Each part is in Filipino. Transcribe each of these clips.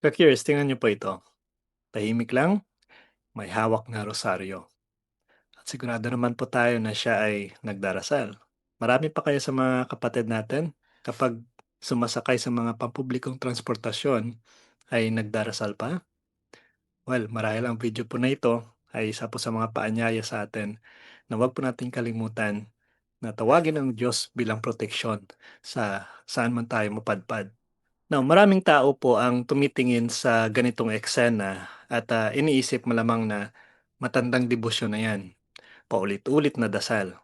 Ka-curious, tingnan niyo po ito. Tahimik lang, may hawak na rosaryo. At sigurado naman po tayo na siya ay nagdarasal. Marami pa kaya sa mga kapatid natin kapag sumasakay sa mga pampublikong transportasyon ay nagdarasal pa? Well, marahil ang video po na ito ay isa po sa mga paanyaya sa atin na huwag po nating kalimutan na tawagin ang Diyos bilang proteksyon sa saan man tayo mapadpad. Now, maraming tao po ang tumitingin sa ganitong eksena at iniisip malamang na matandang debosyon na yan, paulit-ulit na dasal.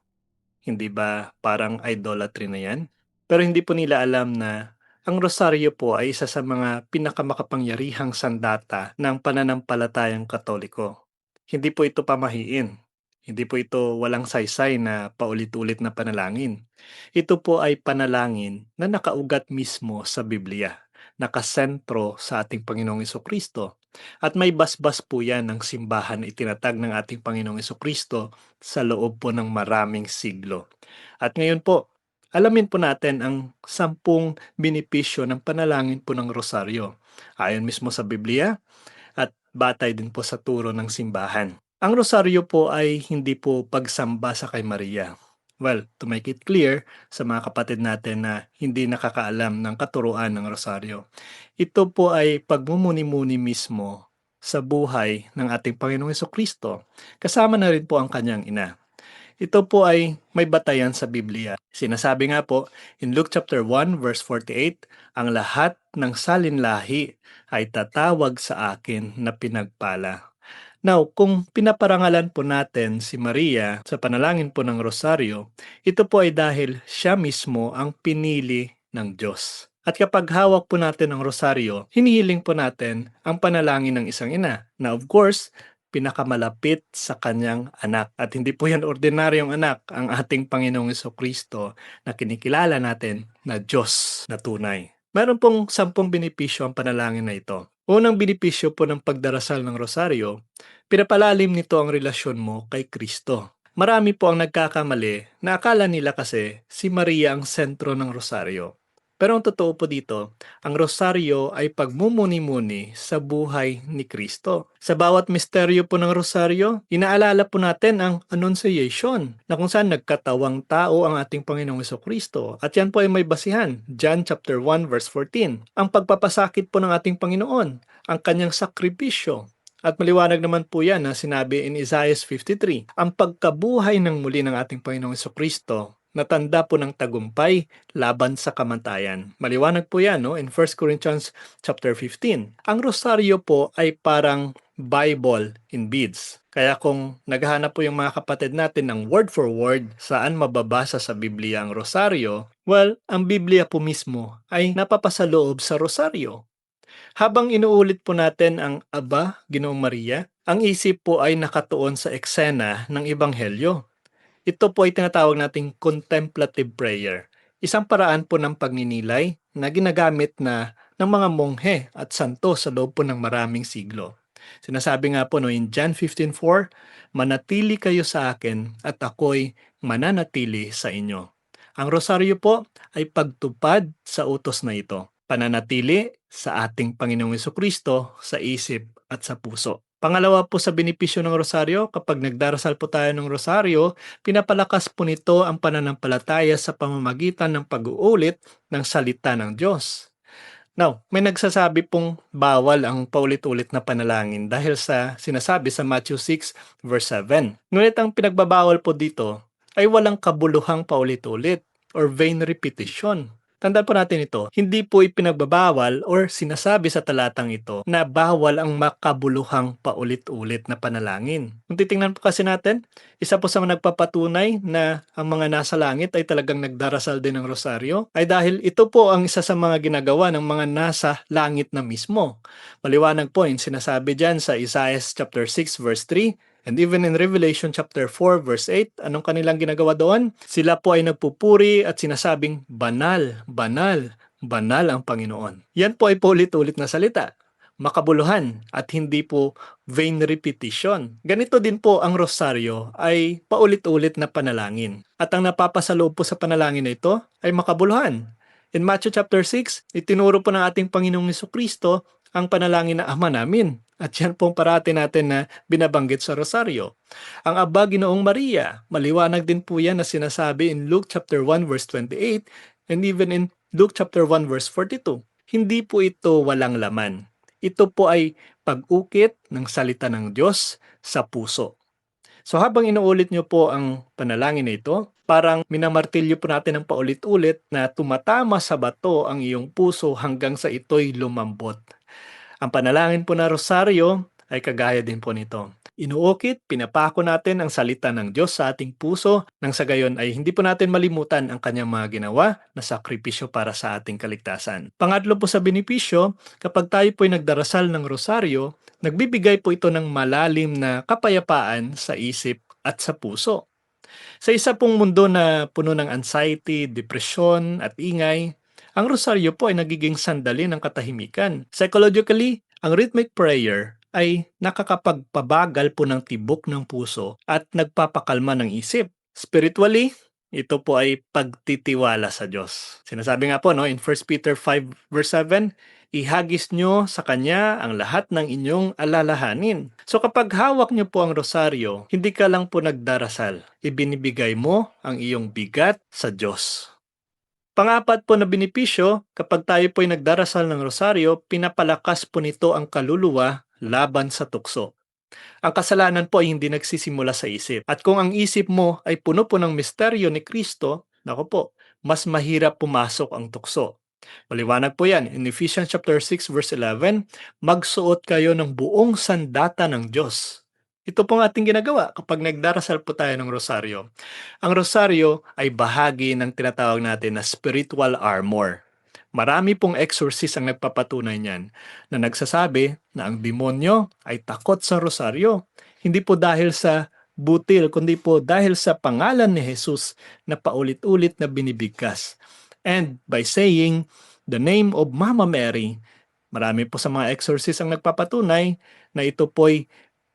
Hindi ba parang idolatry na yan? Pero hindi po nila alam na ang rosaryo po ay isa sa mga pinakamakapangyarihang sandata ng pananampalatayang Katoliko. Hindi po ito pamahiin. Hindi po ito walang saysay na paulit-ulit na panalangin. Ito po ay panalangin na nakaugat mismo sa Biblia, nakasentro sa ating Panginoong Kristo. At may basbas po yan ng simbahan na itinatag ng ating Panginoong Kristo sa loob po ng maraming siglo. At ngayon po, alamin po natin ang 10 benepisyo ng panalangin po ng rosaryo. Ayon mismo sa Biblia at batay din po sa turo ng simbahan. Ang rosaryo po ay hindi po pagsamba sa kay Maria. Well, to make it clear sa mga kapatid natin na hindi nakakaalam ng katuruan ng rosaryo, ito po ay pagmumuni-muni mismo sa buhay ng ating Panginoong Kristo. Kasama na rin po ang kanyang ina. Ito po ay may batayan sa Biblia. Sinasabi nga po in Luke chapter 1 verse 48, ang lahat ng salinlahi ay tatawag sa akin na pinagpala. Now, kung pinaparangalan po natin si Maria sa panalangin po ng rosaryo, ito po ay dahil siya mismo ang pinili ng Diyos. At kapag hawak po natin ang rosaryo, hinihiling po natin ang panalangin ng isang ina na of course, pinakamalapit sa kanyang anak. At hindi po yan ordinaryong anak, ang ating Panginoong Kristo na kinikilala natin na Diyos na tunay. Meron pong 10 benepisyo ang panalangin na ito. Unang benepisyo po ng pagdarasal ng rosaryo, pinapalalim nito ang relasyon mo kay Kristo. Marami po ang nagkakamali na akala nila kasi si Maria ang sentro ng rosaryo. Pero ang totoo po dito, ang rosaryo ay pagmumuni-muni sa buhay ni Kristo. Sa bawat misteryo po ng rosaryo, inaalala po natin ang Annunciation na kung saan nagkatawang tao ang ating Panginoong Kristo. At yan po ay may basihan, John chapter 1 verse 14. Ang pagpapasakit po ng ating Panginoon, ang kanyang sakripisyo, at maliwanag naman po yan na sinabi in Isaiah 53, ang pagkabuhay ng muli ng ating Panginoong Kristo na tanda po ng tagumpay laban sa kamatayan. Maliwanag po yan no? In 1 Corinthians chapter 15. Ang rosaryo po ay parang Bible in beads. Kaya kung naghahanap po yung mga kapatid natin ng word for word saan mababasa sa Biblia ang rosaryo, well, ang Biblia po mismo ay napapasaloob sa rosaryo. Habang inuulit po natin ang Aba, Ginoong Maria, ang isip po ay nakatuon sa eksena ng Ebanghelyo. Ito po ay tinatawag nating contemplative prayer. Isang paraan po ng pagninilay na ginagamit na ng mga monghe at santo sa loob po ng maraming siglo. Sinasabi nga po no, in John 15:4, manatili kayo sa akin at ako'y mananatili sa inyo. Ang rosaryo po ay pagtupad sa utos na ito. Pananatili sa ating Panginoong Kristo sa isip at sa puso. Pangalawa po sa benepisyo ng rosaryo, kapag nagdarasal po tayo ng rosaryo, pinapalakas po nito ang pananampalataya sa pamamagitan ng pag-uulit ng salita ng Diyos. Now, may nagsasabi pong bawal ang paulit-ulit na panalangin dahil sa sinasabi sa Matthew 6 verse 7. Ngunit ang pinagbabawal po dito ay walang kabuluhang paulit-ulit or vain repetition. Tandaan po natin ito, hindi po ipinagbabawal or sinasabi sa talatang ito na bawal ang makabuluhang paulit-ulit na panalangin. Kung titingnan po kasi natin, isa po sa mga nagpapatunay na ang mga nasa langit ay talagang nagdarasal din ng rosaryo ay dahil ito po ang isa sa mga ginagawa ng mga nasa langit na mismo. Maliwanag po yung sinasabi dyan sa Isaiah chapter 6 verse 3, and even in Revelation chapter 4 verse 8, anong kanilang ginagawa doon? Sila po ay nagpupuri at sinasabing, banal, banal, banal ang Panginoon. Yan po ay paulit-ulit na salita. Makabuluhan at hindi po vain repetition. Ganito din po ang rosaryo ay paulit-ulit na panalangin. At ang napapasaloob po sa panalangin na ito ay makabuluhan. In Matthew chapter 6, itinuro po ng ating Panginoong Kristo ang panalangin na Ama namin. At yan pong parati natin na binabanggit sa rosaryo. Ang Aba Ginoong Maria, maliwanag din po yan na sinasabi in Luke chapter 1 verse 28 and even in Luke chapter 1 verse 42. Hindi po ito walang laman. Ito po ay pag-ukit ng salita ng Diyos sa puso. So habang inuulit niyo po ang panalangin na ito, parang minamartilyo po natin ng paulit-ulit na tumatama sa bato ang iyong puso hanggang sa ito'y lumambot. Ang panalangin po na rosaryo ay kagaya din po nito. Inuukit, pinapako natin ang salita ng Diyos sa ating puso nang sa gayon ay hindi po natin malimutan ang kanyang mga ginawa na sakripisyo para sa ating kaligtasan. Pangatlo po sa benepisyo, kapag tayo po ay nagdarasal ng rosaryo, nagbibigay po ito ng malalim na kapayapaan sa isip at sa puso. Sa isa pong mundo na puno ng anxiety, depresyon at ingay, ang rosaryo po ay nagiging sandali ng katahimikan. Psychologically, ang rhythmic prayer ay nakakapagpabagal po ng tibok ng puso at nagpapakalma ng isip. Spiritually, ito po ay pagtitiwala sa Diyos. Sinasabi nga po no, in 1 Peter 5 verse 7, ihagis nyo sa Kanya ang lahat ng inyong alalahanin. So kapag hawak nyo po ang rosaryo, hindi ka lang po nagdarasal. Ibinibigay mo ang iyong bigat sa Diyos. Pangapat po na benepisyo, kapag tayo po ay nagdarasal ng rosaryo, pinapalakas po nito ang kaluluwa laban sa tukso. Ang kasalanan po ay hindi nagsisimula sa isip. At kung ang isip mo ay puno po ng misteryo ni Kristo, nako po, mas mahirap pumasok ang tukso. Maliwanag po yan. In Ephesians chapter 6 verse 11, magsuot kayo ng buong sandata ng Diyos. Ito pong ating ginagawa kapag nagdarasal po tayo ng rosaryo. Ang rosaryo ay bahagi ng tinatawag natin na spiritual armor. Marami pong exorcist ang nagpapatunay niyan na nagsasabi na ang demonyo ay takot sa rosaryo. Hindi po dahil sa butil, kundi po dahil sa pangalan ni Jesus na paulit-ulit na binibigkas. And by saying the name of Mama Mary, marami po sa mga exorcist ang nagpapatunay na ito po'y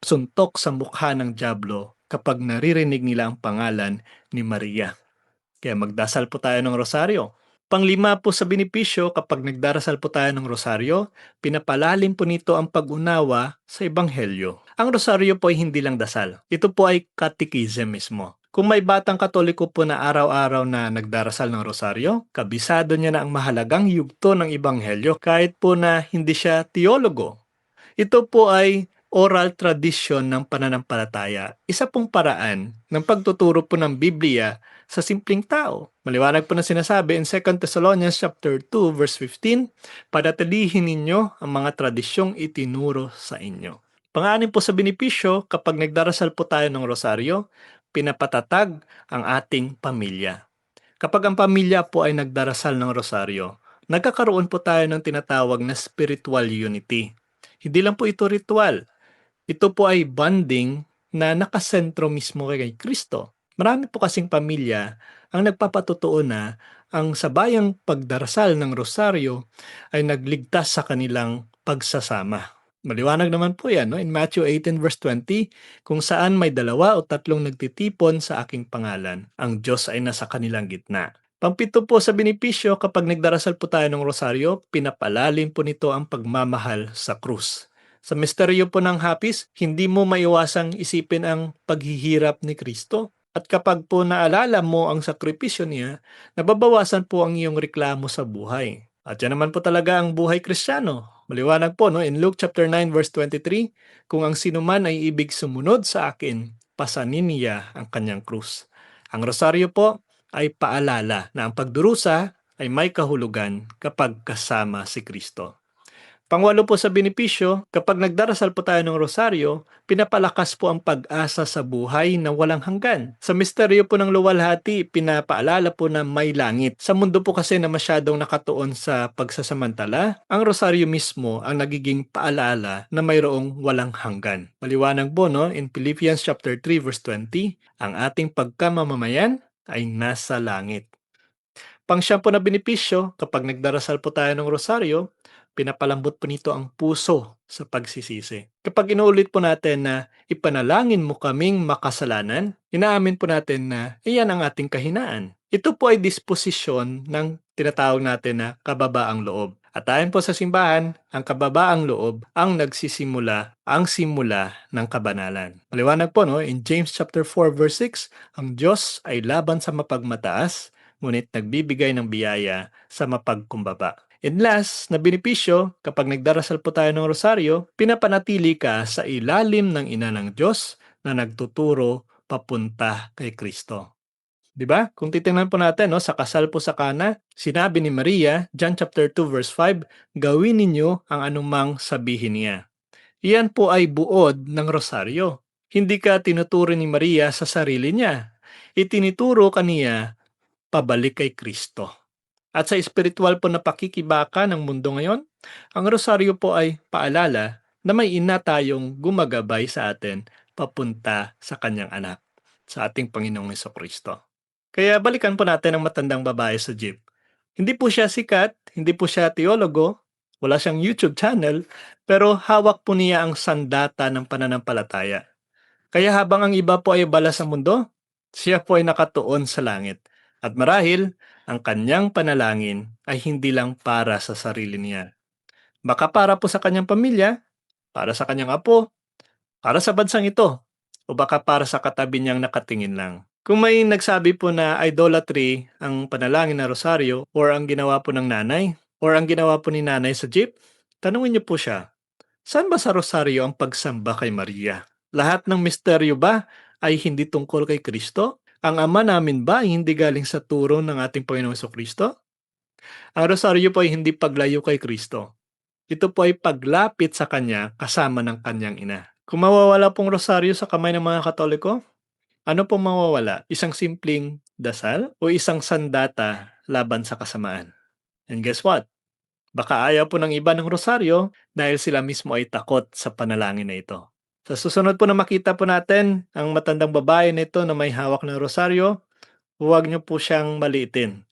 suntok sa mukha ng dyablo kapag naririnig nila ang pangalan ni Maria. Kaya magdasal po tayo ng rosaryo. Panglima po sa benepisyo, kapag nagdarasal po tayo ng rosaryo, pinapalalim po nito ang pag-unawa sa ebanghelyo. Ang rosaryo po ay hindi lang dasal. Ito po ay catechism mismo. Kung may batang Katoliko po na araw-araw na nagdarasal ng rosaryo, kabisado niya na ang mahalagang yugto ng ebanghelyo kahit po na hindi siya teologo. Ito po ay oral tradition ng pananampalataya. Isa pong paraan ng pagtuturo po ng Biblia sa simpleng tao. Maliwanag po na sinasabi in 2 Thessalonians chapter 2 verse 15, padatilihin ninyo ang mga tradisyong itinuro sa inyo. Pang-anim po sa benepisyo, kapag nagdarasal po tayo ng rosaryo, pinapatatag ang ating pamilya. Kapag ang pamilya po ay nagdarasal ng rosaryo, nagkakaroon po tayo ng tinatawag na spiritual unity. Hindi lang po ito ritual. Ito po ay bonding na nakasentro mismo kay Kristo. Marami po kasing pamilya ang nagpapatotoo na ang sabayang pagdarasal ng rosaryo ay nagligtas sa kanilang pagsasama. Maliwanag naman po yan no? In Matthew 18 verse 20, kung saan may 2 o 3 nagtitipon sa aking pangalan, ang Diyos ay nasa kanilang gitna. Pampito po sa benepisyo, kapag nagdarasal po tayo ng rosaryo, pinapalalim po nito ang pagmamahal sa krus. Sa misteryo po ng hapis, hindi mo maiwasang isipin ang paghihirap ni Kristo. At kapag po naalala mo ang sakripisyo niya, nababawasan po ang iyong reklamo sa buhay. At yan naman po talaga ang buhay Kristiyano. Maliwanag po no? In Luke chapter 9 verse 23, kung ang sinuman ay ibig sumunod sa akin, pasanin niya ang kanyang krus. Ang rosaryo po ay paalala na ang pagdurusa ay may kahulugan kapag kasama si Kristo. Pangwalo po sa benepisyo, kapag nagdarasal po tayo ng rosaryo, pinapalakas po ang pag-asa sa buhay na walang hanggan. Sa misteryo po ng luwalhati, pinapaalala po na may langit. Sa mundo po kasi na masyadong nakatuon sa pagsasamantala, ang rosaryo mismo ang nagiging paalala na mayroong walang hanggan. Maliwanag po no, in Philippians chapter 3 verse 20, ang ating pagkamamamayan ay nasa langit. Pang-siyam po na benepisyo, kapag nagdarasal po tayo ng rosaryo, pinapalambot po nito ang puso sa pagsisisi. Kapag inuulit po natin na ipanalangin mo kaming makasalanan, inaamin po natin na iyan ang ating kahinaan. Ito po ay disposisyon ng tinatawag natin na kababaang loob. At ayon po sa simbahan, ang kababaang loob ang simula ng kabanalan. Maliwanag po no, in James chapter 4 verse 6, ang Diyos ay laban sa mapagmataas, ngunit nagbibigay ng biyaya sa mapagkumbaba. And last, na benepisyo, kapag nagdarasal po tayo ng rosaryo, pinapanatili ka sa ilalim ng ina ng Diyos na nagtuturo papunta kay Kristo. 'Di ba? Kung titingnan po natin no, sa kasal po sa Kana, sinabi ni Maria, John chapter 2 verse 5, gawin ninyo ang anumang sabihin niya. Iyan po ay buod ng rosaryo. Hindi ka tinuturo ni Maria sa sarili niya. Itinuturo kaniya pabalik kay Kristo. At sa espiritual po na pakikibaka ng mundo ngayon, ang rosaryo po ay paalala na may ina tayong gumagabay sa atin papunta sa kanyang anak, sa ating Panginoong Hesukristo. Kaya balikan po natin ang matandang babae sa jeep. Hindi po siya sikat, hindi po siya teologo, wala siyang YouTube channel, pero hawak po niya ang sandata ng pananampalataya. Kaya habang ang iba po ay bala sa mundo, siya po ay nakatuon sa langit. At marahil, ang kanyang panalangin ay hindi lang para sa sarili niya. Baka para po sa kanyang pamilya, para sa kanyang apo, para sa bansang ito, o baka para sa katabi niyang nakatingin lang. Kung may nagsabi po na idolatry ang panalangin na rosaryo or ang ginawa po ng nanay or ang ginawa po ni nanay sa jeep, tanungin niyo po siya, saan ba sa rosaryo ang pagsamba kay Maria? Lahat ng misteryo ba ay hindi tungkol kay Kristo? Ang ama namin ba ay hindi galing sa turo ng ating Panginoong Kristo? Ang rosaryo po ay hindi paglayo kay Kristo. Ito po ay paglapit sa Kanya kasama ng Kanyang ina. Kung mawawala pong rosaryo sa kamay ng mga Katoliko, ano pong mawawala? Isang simpleng dasal o isang sandata laban sa kasamaan? And guess what? Baka ayaw po ng iba ng rosaryo dahil sila mismo ay takot sa panalangin na ito. Sa susunod po na makita po natin ang matandang babae na ito na may hawak ng rosaryo, huwag niyo po siyang maliitin.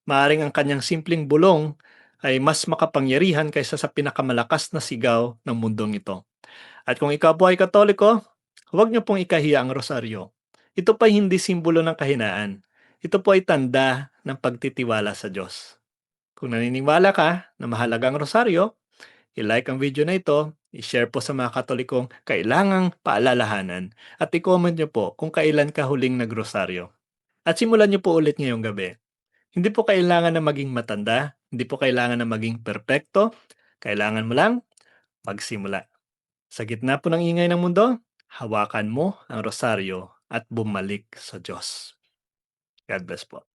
Maaring ang kanyang simpleng bulong ay mas makapangyarihan kaysa sa pinakamalakas na sigaw ng mundong ito. At kung ikaw po ay Katoliko, huwag niyo pong ikahiya ang rosaryo. Ito pa hindi simbolo ng kahinaan. Ito po ay tanda ng pagtitiwala sa Diyos. Kung naniniwala ka na mahalaga ang rosaryo, i-like ang video na ito, i-share po sa mga Katolikong kailangang paalalahanan, at i-comment niyo po kung kailan ka huling nagrosaryo. At simulan niyo po ulit ngayong gabi. Hindi po kailangan na maging matanda, hindi po kailangan na maging perpekto, kailangan mo lang magsimula. Sa gitna po ng ingay ng mundo, hawakan mo ang rosaryo at bumalik sa Diyos. God bless po.